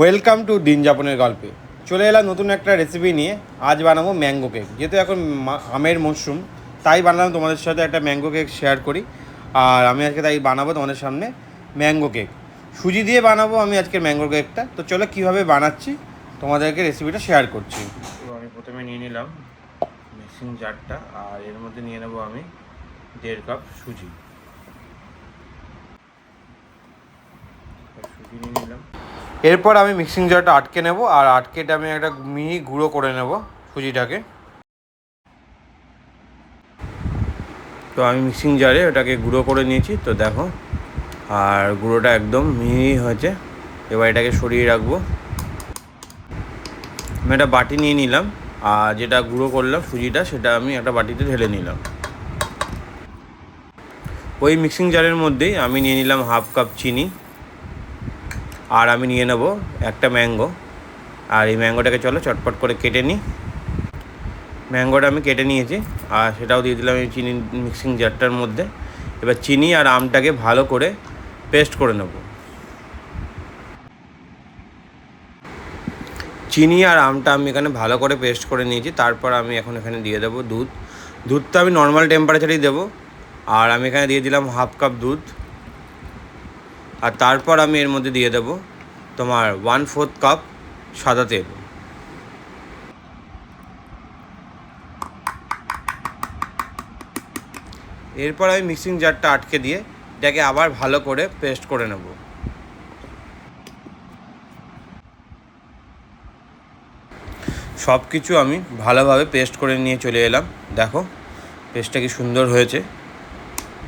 Welcome to দিন যাপনের গল্পে। চলে এলাম নতুন একটা রেসিপি নিয়ে। আজ বানাবো ম্যাঙ্গো কেক। যেহেতু এখন আমের মরশুম, তাই বানালাম তোমাদের সাথে একটা ম্যাঙ্গো কেক শেয়ার করি। আর আমি আজকে তাই বানাবো তোমাদের সামনে ম্যাঙ্গো কেক। সুজি দিয়ে বানাবো আমি আজকের ম্যাঙ্গো কেকটা। তো চলো কীভাবে বানাচ্ছি তোমাদেরকে রেসিপিটা শেয়ার করছি। তো আমি প্রথমে নিয়ে নিলাম মিক্সিং জারটা, আর এর মধ্যে নিয়ে নেবো আমি 1.5 কাপ সুজি নিয়ে নিলাম। এরপর আমি মিক্সিং জারটা আটকে নেব, আর আটকেটা আমি একটা মিহি গুঁড়ো করে নেব সুজিটাকে। তো আমি মিক্সিং জারে ওটাকে গুঁড়ো করে নিয়েছি, তো দেখো, আর গুঁড়োটা একদম মিহি হয়েছে। এবার এটাকে সরিয়ে রাখবো। আমি একটা বাটি নিয়ে নিলাম, আর যেটা গুঁড়ো করলাম সুজিটা সেটা আমি একটা বাটিতে ঢেলে নিলাম। ওই মিক্সিং জারের মধ্যেই আমি নিয়ে নিলাম 1/2 কাপ চিনি, আর আমি নিয়ে নেব একটা ম্যাঙ্গো। আর এই ম্যাঙ্গোটাকে চলো চটপট করে কেটে নিই। ম্যাঙ্গোটা আমি কেটে নিয়েছি, আর সেটাও দিয়ে দিলাম এই চিনি মিক্সিং জারটার মধ্যে। এবার চিনি আর আমটাকে ভালো করে পেস্ট করে নেব। চিনি আর আমটা আমি এখানে ভালো করে পেস্ট করে নিয়েছি। তারপর আমি এখন এখানে দিয়ে দেবো দুধ। দুধটা আমি নর্মাল টেম্পারেচারেই দেবো, আর আমি এখানে দিয়ে দিলাম 1/2 কাপ দুধ। আর তারপর আমি এর মধ্যে দিয়ে দেবো তোমার 1/4 কাপ সাদা তেল। এরপর আমি মিক্সিং জারটা আটকে দিয়ে এটাকে আবার ভালো করে পেস্ট করে নেব। সব কিছু আমি ভালোভাবে পেস্ট করে নিয়ে চলে এলাম। দেখো পেস্টটা কি সুন্দর হয়েছে।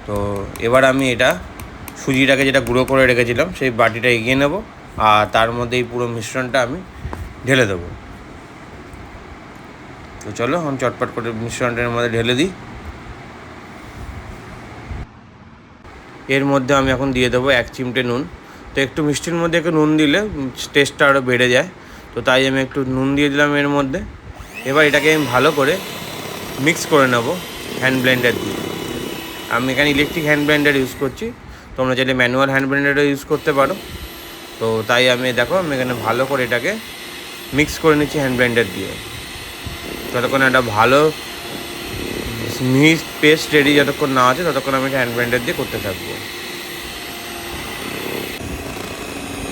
তো এবার আমি এটা সুজিটাকে যেটা গুঁড়ো করে রেখেছিলাম সেই বাটিটা এগিয়ে নেব, আর তার মধ্যে এই পুরো মিশ্রণটা আমি ঢেলে দেবো। তো চলো আমি চটপট করে মিশ্রণটার মধ্যে ঢেলে দিই। এর মধ্যে আমি এখন দিয়ে দেবো 1 চিমটে নুন। তো একটু মিষ্টির মধ্যে একটু নুন দিলে টেস্টটা আরও বেড়ে যায়, তো তাই আমি একটু নুন দিয়ে দিলাম এর মধ্যে। এবার এটাকে আমি ভালো করে মিক্স করে নেব হ্যান্ড ব্লেন্ডার দিয়ে। আমি এখানে ইলেকট্রিক হ্যান্ড ব্লেন্ডার ইউজ করছি, তোমরা চাইলে ম্যানুয়াল হ্যান্ড ব্লেন্ডারও ইউজ করতে পারো। তো তাই আমি দেখো আমি এখানে ভালো করে এটাকে মিক্স করে নিচ্ছি হ্যান্ড ব্লেন্ডার দিয়ে। যতক্ষণ একটা ভালো মিহি পেস্ট রেডি যতক্ষণ না আছে ততক্ষণ আমি হ্যান্ড ব্লেন্ডার দিয়ে করতে থাকবো।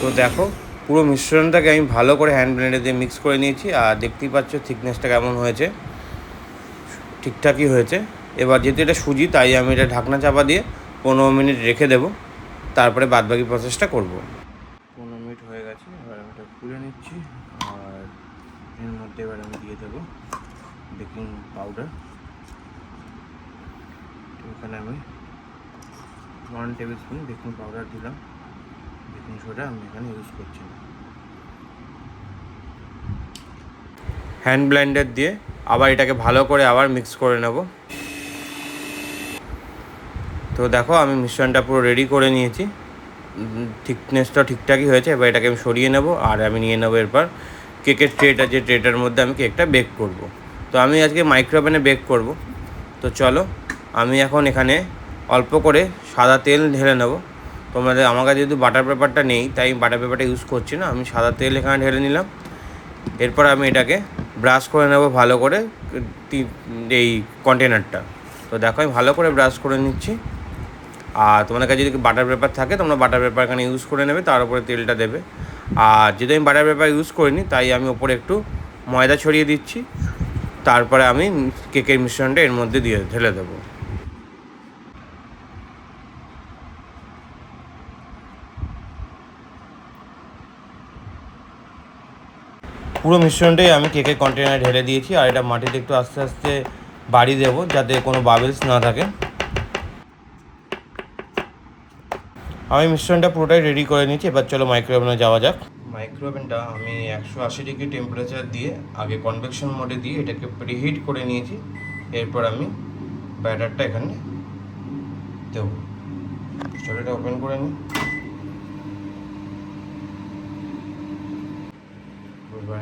তো দেখো পুরো মিশ্রণটাকে আমি ভালো করে হ্যান্ড ব্লেন্ডার দিয়ে মিক্স করে নিয়েছি, আর দেখতেই পাচ্ছ থিকনেসটা কেমন হয়েছে, ঠিকঠাকই হয়েছে। এবার যেহেতু এটা সুজি তাই আমি এটা ঢাকনা চাপা দিয়ে 15 মিনিট রেখে দেবো, তারপরে বাদবাকি প্রসেসটা করব। 15 মিনিট হয়ে গেছে, এবার আমি এটা খুলে নিচ্ছি। আর এর মধ্যে এবার আমি দিয়ে দেবো বেকিং পাউডার। এখানে আমি 1 টেবিল স্পুন বেকিং পাউডার দিলাম। বেকিং সোডা আমি এখানে ইউজ করছি না। হ্যান্ড ব্লেন্ডার দিয়ে আবার এটাকে ভালো করে আবার মিক্স করে নেব। তো দেখো আমি মিশ্রণটা পুরো রেডি করে নিয়েছি, থিকনেসটা ঠিকঠাকই হয়েছে। এবার এটাকে আমি সরিয়ে নেব, আর আমি নিয়ে নেবো এরপর কেকের ট্রেটা, যে ট্রেটার মধ্যে আমি কেকটা বেক করব। তো আমি আজকে মাইক্রোওভেনে বেক করব। তো চলো আমি এখন এখানে অল্প করে সাদা তেল ঢেলে নেব। তোমাদের আমার কাছে যেহেতু বাটার পেপারটা নেই তাই বাটার পেপারটা ইউজ করছি না, আমি সাদা তেল এখানে ঢেলে নিলাম। এরপর আমি এটাকে ব্রাশ করে নেব ভালো করে এই কন্টেনারটা। তো দেখো আমি ভালো করে ব্রাশ করে নিচ্ছি। আর তোমাদের কাছে যদি বাটার পেপার থাকে তোমরা বাটার পেপার এখানে ইউজ করে নেবে, তার উপরে তেলটা দেবে। আর যদি আমি বাটার পেপার ইউজ করিনি তাই আমি ওপরে একটু ময়দা ছড়িয়ে দিচ্ছি। তারপরে আমি কেকের মিশ্রণটা এর মধ্যে দিয়ে ঢেলে দেবো। পুরো মিশ্রণটাই আমি কেকের কন্টেনারে ঢেলে দিয়েছি, আর এটা মাটিতে একটু আস্তে আস্তে বাড়ি দেবো যাতে কোনো বাবেলস না থাকে। আমি মিশ্রণটা পুরোটাই রেডি করে নিয়েছি। এবার চলো মাইক্রোওভেনে যাওয়া যাক। মাইক্রোওভেনটা আমি 180 ডিগ্রি টেম্পারেচার দিয়ে আগে কনভেকশন মোডে দিয়ে এটাকে প্রিহিট করে নিয়েছি। এরপর আমি ব্যাটারটা এখানে দেবো। চলো এটা ওপেন করে নিই।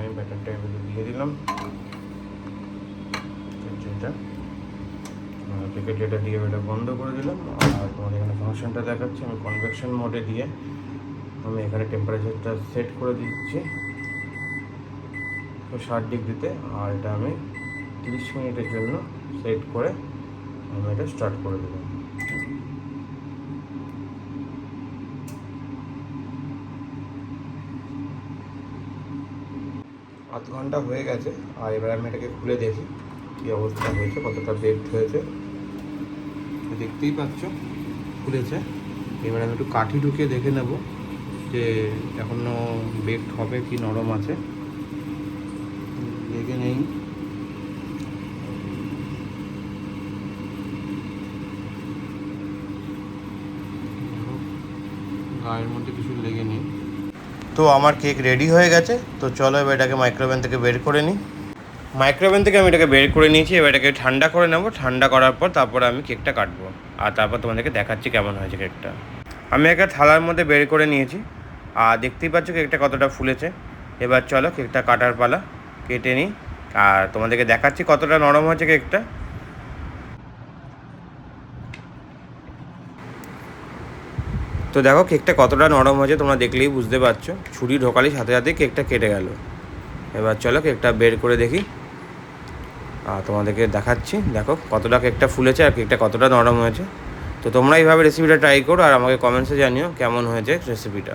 আমি ব্যাটারটা এভাবে দিয়ে দিলাম। এটা দিয়ে এটা বন্ধ করে দিলাম। আর তোমার এখানে ফাংশনটা দেখাচ্ছে আমি কনভেকশন মোডে দিয়ে আমি এখানে টেম্পারেচারটা সেট করে দিচ্ছি 60°-তে, আর এটা আমি 30 মিনিটের জন্য সেট করে আমি এটা স্টার্ট করে দেবো। আধ ঘন্টা হয়ে গেছে, আর এবার আমি এটাকে খুলে দেখি কী অবস্থা হয়েছে, কতটা বেকড হয়েছে। দেখতেই পাচ্ছ খুলেছে। এবার আমি একটু কাঠি ঢুকিয়ে দেখে নেব যে এখনও বেকড হবে কি নরম আছে, দেখে নেই। গায়ের মধ্যে কিছু লেগে নেই। তো আমার কেক রেডি হয়ে গেছে। তো চলো এবার এটাকে মাইক্রোওভেন থেকে বের করে নিই। মাইক্রোওভেন থেকে আমি এটাকে বের করে নিয়েছি। এবার এটাকে ঠান্ডা করে নেব। ঠান্ডা করার পর তারপরে আমি কেকটা কাটবো, আর তারপর তোমাদেরকে দেখাচ্ছি কেমন হয়েছে কেকটা। আমি একটা থালার মধ্যে বের করে নিয়েছি, আর দেখতেই পাচ্ছ কেকটা কতটা ফুলেছে। এবার চলো কেকটা কাটার পালা, কেটে নিই আর তোমাদেরকে দেখাচ্ছি কতটা নরম হয়েছে কেকটা। তো দেখো কেকটা কতটা নরম হয়েছে, তোমরা দেখলেই বুঝতে পারছো। ছুরি ঢোকালেই সাথে সাথেই কেকটা কেটে গেল। এবার চলো কেকটা বের করে দেখি আর তোমাদেরকে দেখাচ্ছি। দেখো কতটা কেকটা ফুলেছে আর কেকটা কতটা নরম হয়েছে। তো তোমরা এইভাবে রেসিপিটা ট্রাই করো আর আমাকে কমেন্টসে জানিও কেমন হয়েছে রেসিপিটা।